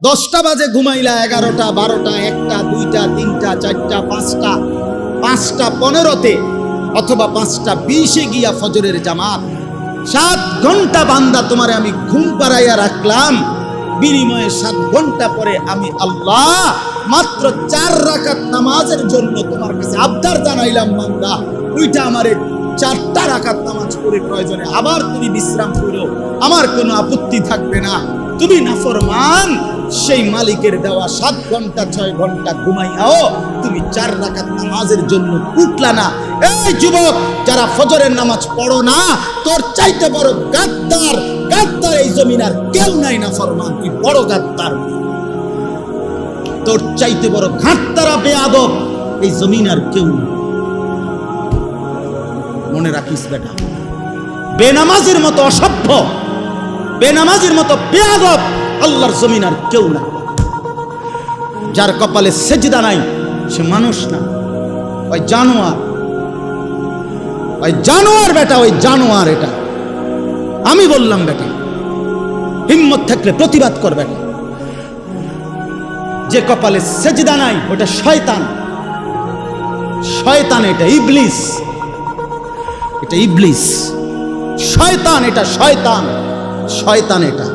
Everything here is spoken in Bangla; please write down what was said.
10টা বাজে ঘুমাইলা, 11টা 12টা 1টা 2টা 3টা 4টা 5টা 5টা 15-তে অথবা 5টা 20-এ গিয়া ফজরের জামাত। 7 ঘন্টা বান্দা তোমারে আমি ঘুম পাড়াইয়া রাখলাম, বিনিময়ে 7 ঘন্টা পরে আমি আল্লাহ মাত্র 4 রাকাত নামাজের জন্য তোমার কাছে আবদার জানাইলাম, বান্দা ওইটা আমারে 4টা রাকাত নামাজ পড়ে প্রয়োজনে আবার তুমি বিশ্রাম করো, আমার কোনো আপত্তি থাকবে না। তুমি নাফরমান, সেই মালিকের দেওয়া 7 ঘন্টা 6 ঘন্টা ঘুমাইয়াও তুমি 4 রাকাত নামাজের জন্য উঠলা না। এই যুবক, যারা ফজরের নামাজ পড়ো না, তোর চাইতে বড় গাদ্দার এই জমিন আর কেউ নাই। নাফরমান, তুই বড় গাদ্দার, তোর চাইতে বড় ঘাটতারা বেয়াদব এই জমিন আর কেউ নেই। মনে রাখিস বেটা, বেনামাজির মতো অসভ্য, বেনামাজির মতো বেয়াদব আল্লাহর জমিন আর কেউ না। যার কপালে সেজদা নাই সে মানুষ না, ওই জানোয়ার, ওই জানোয়ার বেটা, ওই জানোয়ার। এটা আমি বললাম বেটা, হিম্মত থাকলে প্রতিবাদ কর বেটা। যে কপালে সেজদা নাই ওটা শয়তান, শয়তান, এটা ইবলিস, এটা ইবলিস, শয়তান, এটা শয়তান, শয়তান এটা।